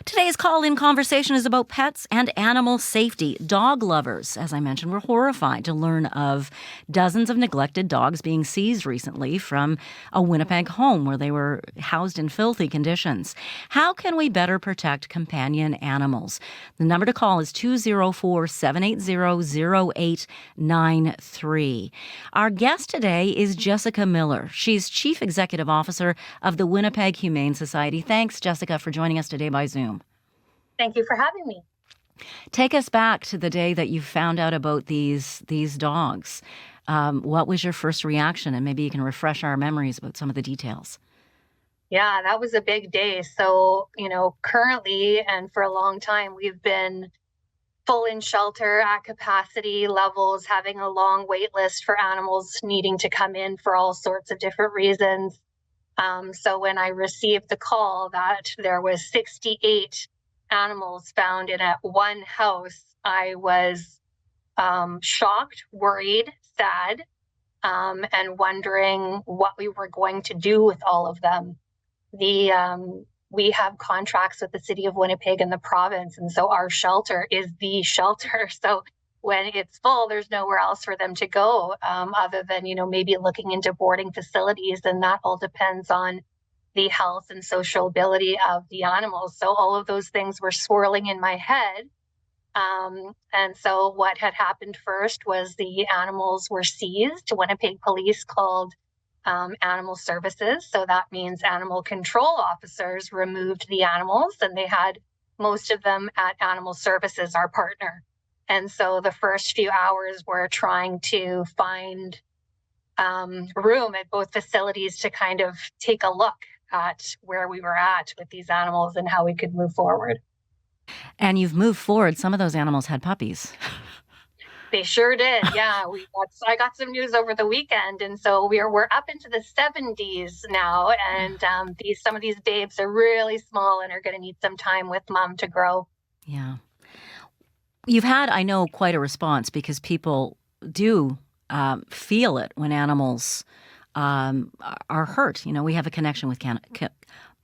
Today's call-in conversation is about pets and animal safety. Dog lovers, as I mentioned, were horrified to learn of dozens of neglected dogs being seized recently from a Winnipeg home where they were housed in filthy conditions. How can we better protect companion animals? The number to call is 204-780-0893. Our guest today is Jessica Miller. She's Chief Executive Officer of the Winnipeg Humane Society. Thanks, Jessica, for joining us today by Zoom. Thank you for having me. Take us back to the day that you found out about these dogs. What was your first reaction? And maybe you can refresh our memories about some of the details. Yeah, that was a big day. So, currently and for a long time, we've been full in shelter at capacity levels, having a long wait list for animals needing to come in for all sorts of different reasons. So when I received the call that there was 68 animals found in one house, I was shocked, worried, sad, and wondering what we were going to do with all of them. We have contracts with the city of Winnipeg and the province, and so our shelter is the shelter. So when it's full, there's nowhere else for them to go other than, maybe looking into boarding facilities. And that all depends on the health and social ability of the animals. So all of those things were swirling in my head. And so what had happened first was the animals were seized. Winnipeg police called animal services. So that means animal control officers removed the animals, and they had most of them at Animal Services, our partner. And so the first few hours were trying to find room at both facilities to kind of take a look at where we were at with these animals and how we could move forward. And you've moved forward. Some of those animals had puppies. They sure did. Yeah, I got some news over the weekend, and so we're up into the 70s now. And some of these babes are really small and are going to need some time with mom to grow. Yeah. You've had, I know, quite a response because people do feel it when animals are hurt. We have a connection with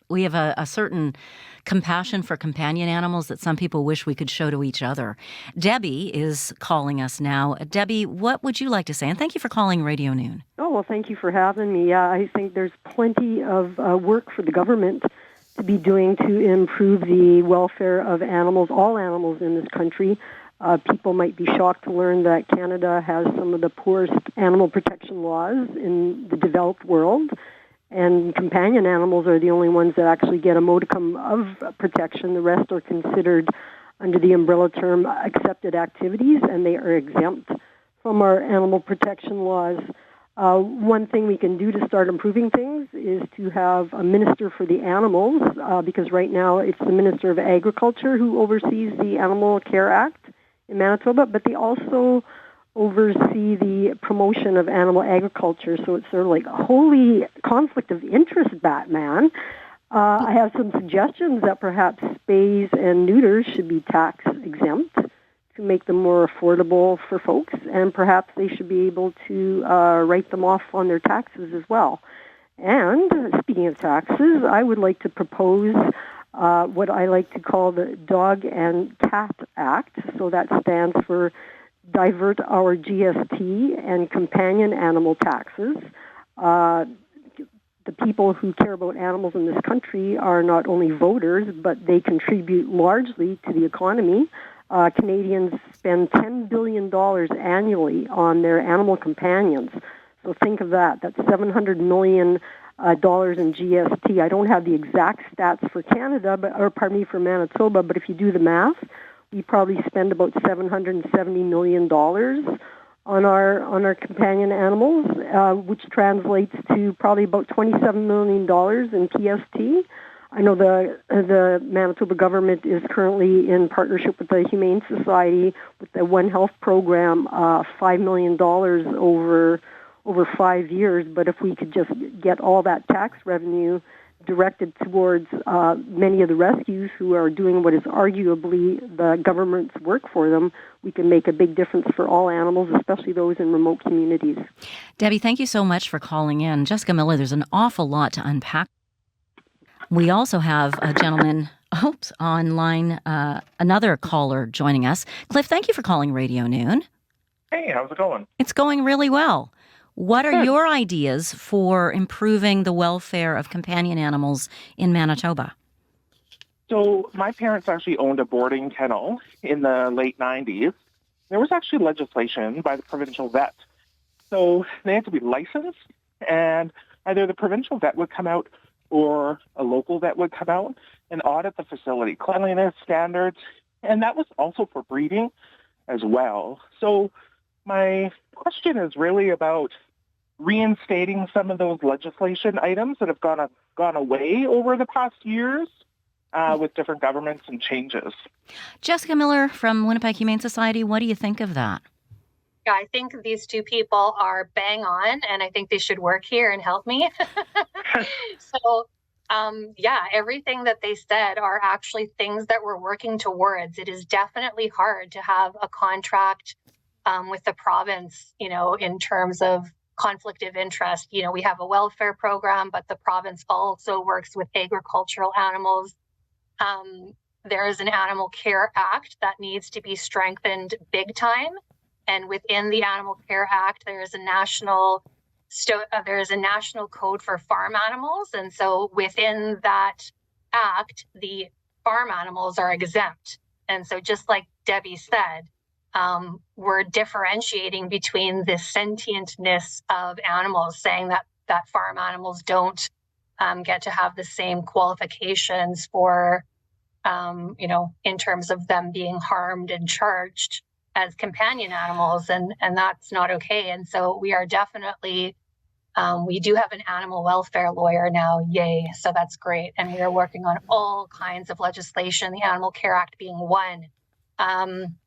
we have a certain compassion for companion animals that some people wish we could show to each other. Debbie is calling us now. Debbie, what would you like to say? And thank you for calling Radio Noon. Oh, well, thank you for having me. Yeah, I think there's plenty of work for the government to be doing to improve the welfare of animals, all animals in this country. People might be shocked to learn that Canada has some of the poorest animal protection laws in the developed world, and companion animals are the only ones that actually get a modicum of protection. The rest are considered under the umbrella term accepted activities, and they are exempt from our animal protection laws. One thing we can do to start improving things is to have a minister for the animals, because right now it's the Minister of Agriculture who oversees the Animal Care Act in Manitoba, but they also oversee the promotion of animal agriculture, so it's sort of like a holy conflict of interest, Batman. I have some suggestions that perhaps spays and neuters should be tax exempt to make them more affordable for folks, and perhaps they should be able to write them off on their taxes as well. And speaking of taxes, I would like to propose what I like to call the Dog and Cat Act. So that stands for Divert Our GST and Companion Animal Taxes. The people who care about animals in this country are not only voters, but they contribute largely to the economy. Canadians spend $10 billion annually on their animal companions. So think of that. That's $700 million dollars in GST. I don't have the exact stats for Canada, for Manitoba, but if you do the math, we probably spend about $770 million on our companion animals, which translates to probably about $27 million in PST. I know the Manitoba government is currently in partnership with the Humane Society with the One Health program, $5 million over 5 years. But if we could just get all that tax revenue directed towards many of the rescues who are doing what is arguably the government's work for them, we can make a big difference for all animals, especially those in remote communities. Debbie, thank you so much for calling in. Jessica Miller, there's an awful lot to unpack. We also have a gentleman Oops, online, another caller joining us. Cliff, thank you for calling Radio Noon. Hey, how's it going? It's going really well. What are Good. your ideas for improving the welfare of companion animals in Manitoba? So my parents actually owned a boarding kennel in the late 90s. There was actually legislation by the provincial vet. So they had to be licensed, and either the provincial vet would come out or a local vet would come out and audit the facility, cleanliness standards, and that was also for breeding as well. So my question is really about reinstating some of those legislation items that have gone away over the past years with different governments and changes. Jessica Miller from Winnipeg Humane Society, what do you think of that? Yeah, I think these two people are bang on, and I think they should work here and help me. So, yeah, everything that they said are actually things that we're working towards. It is definitely hard to have a contract with the province, in terms of conflict of interest. We have a welfare program, but the province also works with agricultural animals. There is an Animal Care Act that needs to be strengthened big time. And within the Animal Care Act, there is a national code for farm animals. And so within that act, the farm animals are exempt. And so just like Debbie said, we're differentiating between the sentientness of animals, saying that farm animals don't get to have the same qualifications for, in terms of them being harmed and charged as companion animals, and that's not okay. And so we are definitely, we do have an animal welfare lawyer now, yay, so that's great. And we are working on all kinds of legislation, the Animal Care Act being one.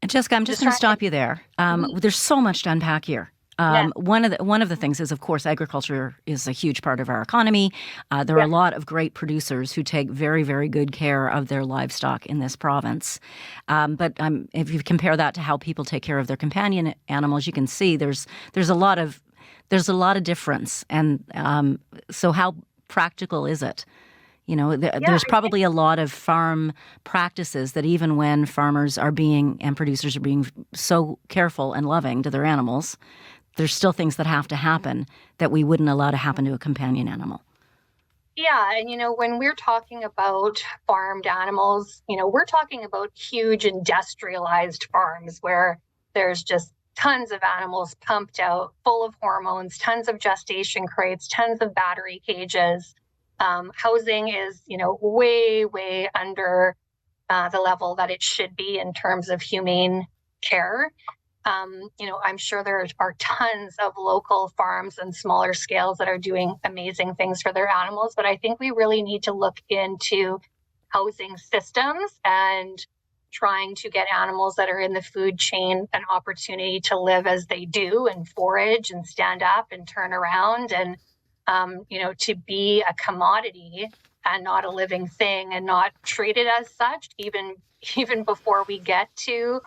Jessica, I'm just going to stop you there. There's so much to unpack here. One of the things is, of course, agriculture is a huge part of our economy. There are a lot of great producers who take very, very good care of their livestock in this province. But if you compare that to how people take care of their companion animals, you can see there's a lot of difference. And so, how practical is it? There's probably a lot of farm practices that even when farmers are and producers are being so careful and loving to their animals, there's still things that have to happen that we wouldn't allow to happen to a companion animal. Yeah, and when we're talking about farmed animals, we're talking about huge industrialized farms where there's just tons of animals pumped out, full of hormones, tons of gestation crates, tons of battery cages. Housing is, way, way under the level that it should be in terms of humane care. I'm sure there are tons of local farms and smaller scales that are doing amazing things for their animals, but I think we really need to look into housing systems and trying to get animals that are in the food chain an opportunity to live as they do and forage and stand up and turn around and to be a commodity and not a living thing and not treated as such, even before we get to,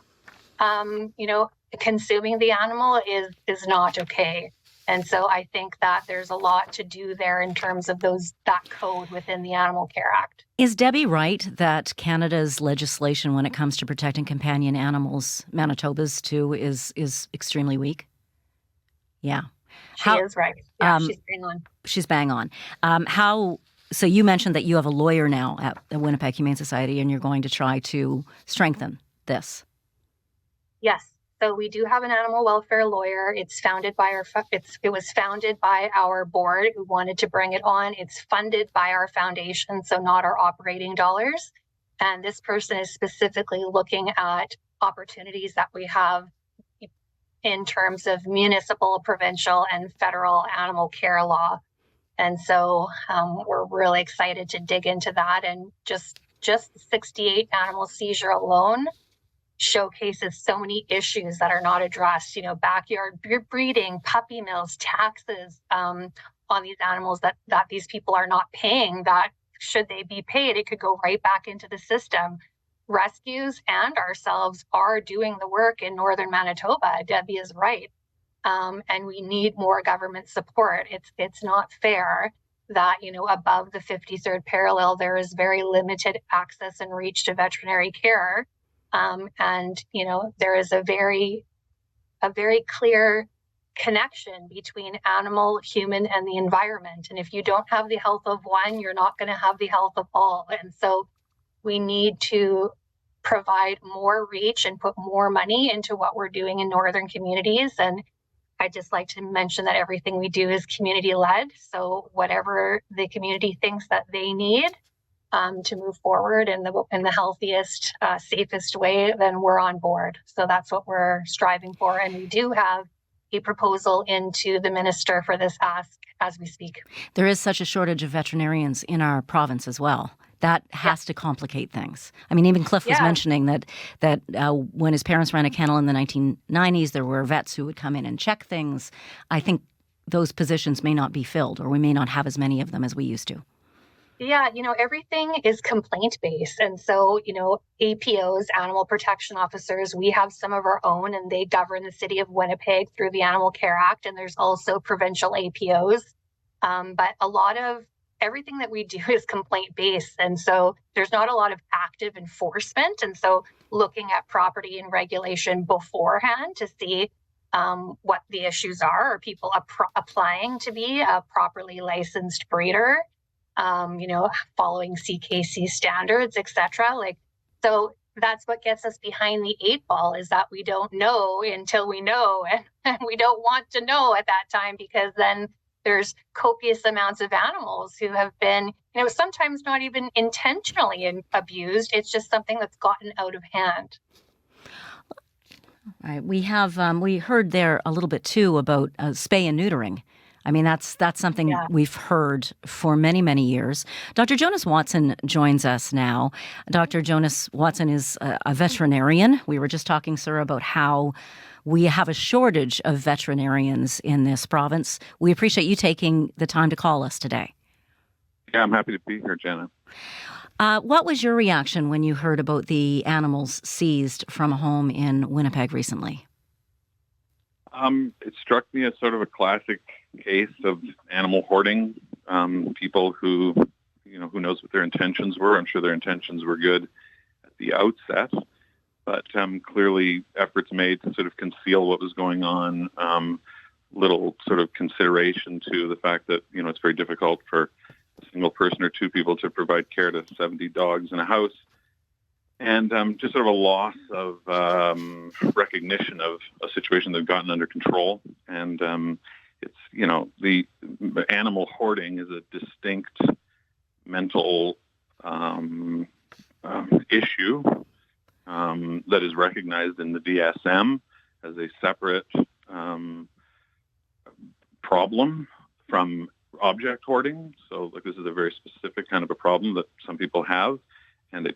consuming the animal is not okay. And so I think that there's a lot to do there in terms of that code within the Animal Care Act. Is Debbie right that Canada's legislation when it comes to protecting companion animals, Manitoba's too, is extremely weak? Yeah. She is right. Yeah, she's bang on. She's bang on. So you mentioned that you have a lawyer now at the Winnipeg Humane Society and you're going to try to strengthen this. Yes. So we do have an animal welfare lawyer. It's founded by it was founded by our board who wanted to bring it on. It's funded by our foundation, so not our operating dollars. And this person is specifically looking at opportunities that we have in terms of municipal, provincial, and federal animal care law. And so we're really excited to dig into that. And just 68 animal seizure alone showcases so many issues that are not addressed, backyard breeding, puppy mills, taxes on these animals that these people are not paying, that should they be paid, it could go right back into the system. Rescues and ourselves are doing the work in northern Manitoba. Debbie is right. And we need more government support. It's not fair that, above the 53rd parallel, there is very limited access and reach to veterinary care. And, there is a very clear connection between animal, human, and the environment. And if you don't have the health of one, you're not going to have the health of all. And so we need to provide more reach and put more money into what we're doing in northern communities. And I'd just like to mention that everything we do is community-led. So whatever the community thinks that they need to move forward in the healthiest, safest way, then we're on board. So that's what we're striving for. And we do have a proposal into the minister for this ask as we speak. There is such a shortage of veterinarians in our province as well. That has to complicate things. I mean, even Cliff was mentioning that when his parents ran a kennel in the 1990s, there were vets who would come in and check things. I think those positions may not be filled, or we may not have as many of them as we used to. Yeah, everything is complaint-based. And so, APOs, animal protection officers, we have some of our own, and they govern the city of Winnipeg through the Animal Care Act. And there's also provincial APOs. But a lot of everything that we do is complaint-based. And so there's not a lot of active enforcement. And so looking at property and regulation beforehand to see what the issues are people applying to be a properly licensed breeder, following CKC standards, etc. So that's what gets us behind the 8 ball, is that we don't know until we know, and we don't want to know at that time, because then there's copious amounts of animals who have been, sometimes not even intentionally abused. It's just something that's gotten out of hand. All right. We have we heard there a little bit too about spay and neutering. I mean, that's something we've heard for many, many years. Dr. Jonas Watson joins us now. Dr. Jonas Watson is a veterinarian. We were just talking, sir, about how we have a shortage of veterinarians in this province. We appreciate you taking the time to call us today. Yeah, I'm happy to be here, Jenna. What was your reaction when you heard about the animals seized from a home in Winnipeg recently? It struck me as sort of a classic case of animal hoarding. People who knows what their intentions were. I'm sure their intentions were good at the outset, but clearly efforts made to sort of conceal what was going on. Little sort of consideration to the fact that, it's very difficult for a single person or two people to provide care to 70 dogs in a house. And just sort of a loss of recognition of a situation they've gotten under control. And it's, the animal hoarding is a distinct mental issue that is recognized in the DSM as a separate problem from object hoarding. So this is a very specific kind of a problem that some people have. And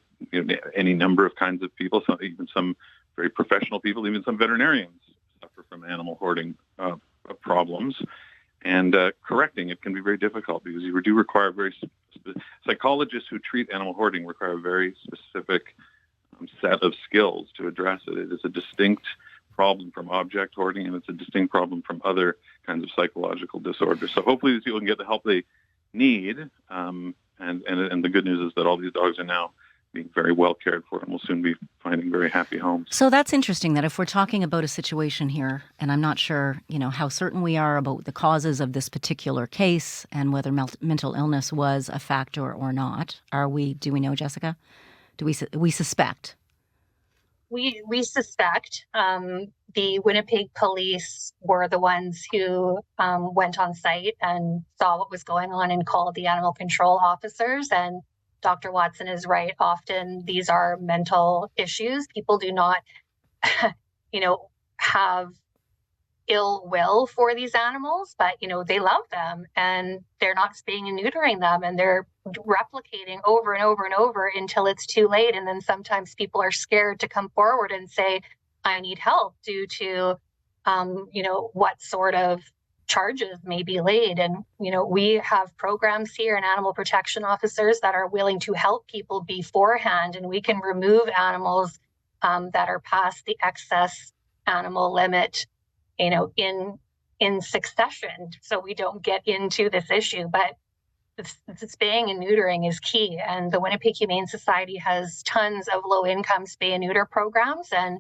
any number of kinds of people, even some very professional people, even some veterinarians suffer from animal hoarding problems. And correcting it can be very difficult because you do require psychologists who treat animal hoarding require a very specific set of skills to address it. It is a distinct problem from object hoarding, and it's a distinct problem from other kinds of psychological disorders. So hopefully these people can get the help they need. And the good news is that all these dogs are now being very well cared for and will soon be finding very happy homes. So that's interesting that if we're talking about a situation here, and I'm not sure, how certain we are about the causes of this particular case and whether mental illness was a factor or not. Do we know, Jessica? Do we suspect? We suspect. The Winnipeg police were the ones who went on site and saw what was going on and called the animal control officers. And Dr. Watson is right. Often these are mental issues. People do not, have ill will for these animals, but, they love them and they're not spaying and neutering them, and they're replicating over and over and over until it's too late. And then sometimes people are scared to come forward and say, I need help due to, what sort of charges may be laid. And, we have programs here and animal protection officers that are willing to help people beforehand, and we can remove animals that are past the excess animal limit, in succession, so we don't get into this issue. But spaying and neutering is key. And the Winnipeg Humane Society has tons of low-income spay and neuter programs, and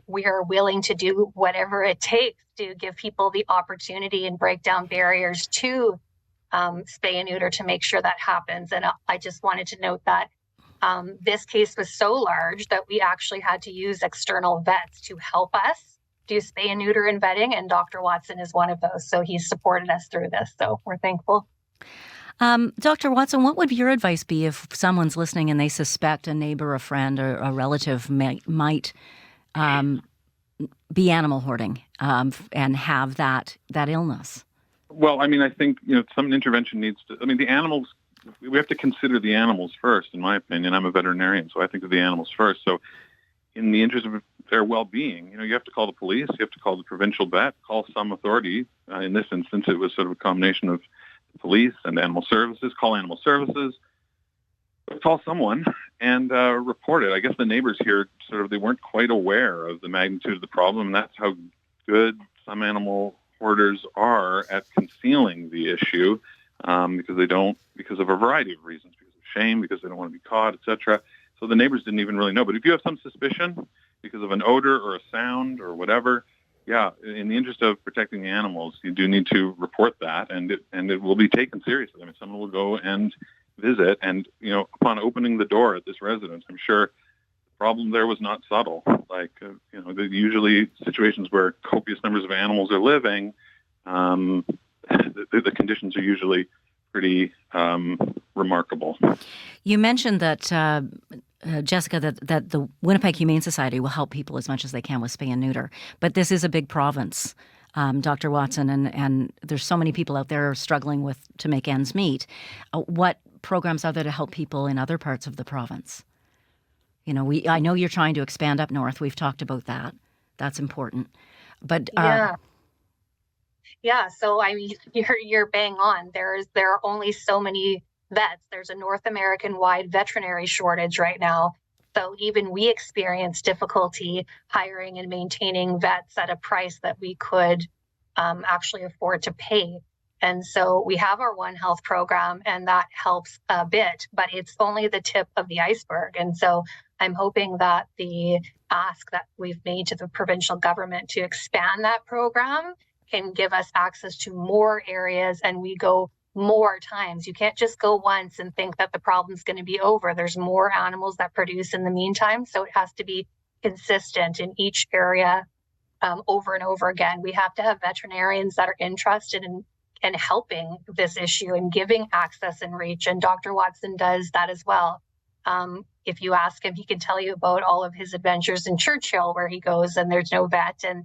we are willing to do whatever it takes to give people the opportunity and break down barriers to spay and neuter to make sure that happens. And I just wanted to note that this case was so large that we actually had to use external vets to help us do spay and neuter and vetting, and Dr. Watson is one of those. So he's supported us through this. So we're thankful. Dr. Watson, what would your advice be if someone's listening and they suspect a neighbor, a friend, or a relative might be animal hoarding and have that illness? Well, I mean, I think, some intervention needs to, the animals, we have to consider the animals first, in my opinion. I'm a veterinarian, so I think of the animals first. So in the interest of their well-being, you have to call the police, you have to call the provincial vet, call some authority. In this instance, it was sort of a combination of police and animal services, call animal services, call someone and report it. I guess the neighbors here they weren't quite aware of the magnitude of the problem, and that's how good some animal hoarders are at concealing the issue, because of a variety of reasons, because of shame, because they don't want to be caught, etc. So the neighbors didn't even really know. But if you have some suspicion because of an odor or a sound or whatever, in the interest of protecting the animals, you do need to report that, and it will be taken seriously. I mean, someone will go and visit, and upon opening the door at this residence, I'm sure the problem there was not subtle. Usually situations where copious numbers of animals are living, the conditions are usually pretty remarkable. You mentioned that. Jessica, that the Winnipeg Humane Society will help people as much as they can with spay and neuter. But this is a big province, Dr. Watson, and there's so many people out there struggling to make ends meet. What programs are there to help people in other parts of the province? I know you're trying to expand up north. We've talked about that. That's important. But yeah. So I mean, you're bang on. There are only so many vets. There's a North American-wide veterinary shortage right now. So even we experience difficulty hiring and maintaining vets at a price that we could actually afford to pay. And so we have our One Health program, and that helps a bit, but it's only the tip of the iceberg. And so I'm hoping that the ask that we've made to the provincial government to expand that program can give us access to more areas, and we go more times. You can't just go once and think that the problem's going to be over. There's more animals that produce in the meantime. So it has to be consistent in each area over and over again. We have to have veterinarians that are interested in helping this issue and giving access and reach. And Dr. Watson does that as well. If you ask him, he can tell you about all of his adventures in Churchill where he goes and there's no vet and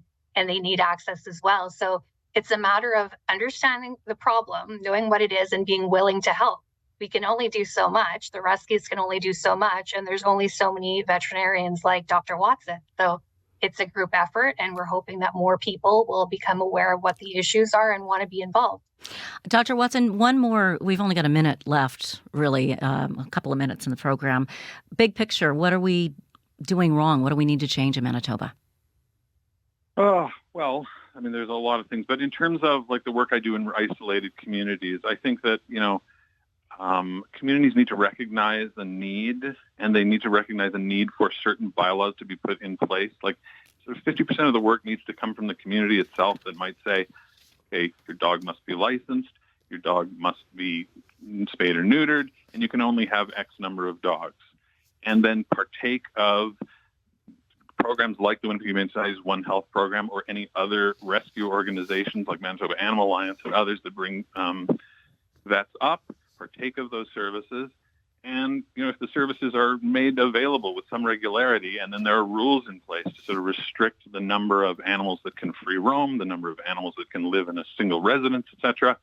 they need access as well. So it's a matter of understanding the problem, knowing what it is, and being willing to help. We can only do so much. The rescues can only do so much. And there's only so many veterinarians like Dr. Watson. So it's a group effort, and we're hoping that more people will become aware of what the issues are and want to be involved. Dr. Watson, one more. We've only got a minute left, really, a couple of minutes in the program. Big picture, what are we doing wrong? What do we need to change in Manitoba? Well, I mean, there's a lot of things, but in terms of the work I do in isolated communities, I think that, communities need to recognize the need, and they need to recognize the need for certain bylaws to be put in place. 50% of the work needs to come from the community itself that might say, okay, your dog must be licensed, your dog must be spayed or neutered, and you can only have X number of dogs. And then partake of programs like the Winnipeg Humane Society's One Health program, or any other rescue organizations like Manitoba Animal Alliance and others that bring vets up, partake of those services. And, if the services are made available with some regularity, and then there are rules in place to sort of restrict the number of animals that can free roam, the number of animals that can live in a single residence, etc.,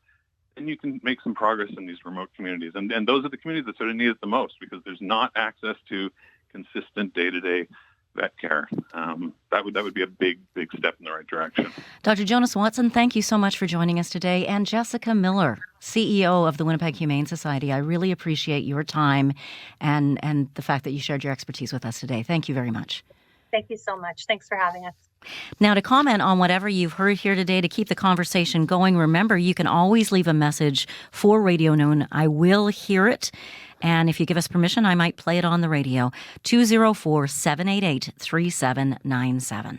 then you can make some progress in these remote communities. And those are the communities that sort of need it the most, because there's not access to consistent day-to-day vet care. That would be a big step in the right direction. Dr. Jonas Watson, thank you so much for joining us today. And Jessica Miller, CEO of the Winnipeg Humane Society, I really appreciate your time and the fact that you shared your expertise with us today. Thank you very much. Thank you so much. Thanks for having us. Now, to comment on whatever you've heard here today, to keep the conversation going, remember, you can always leave a message for Radio Noon. I will hear it. And if you give us permission, I might play it on the radio. 204-788-3797.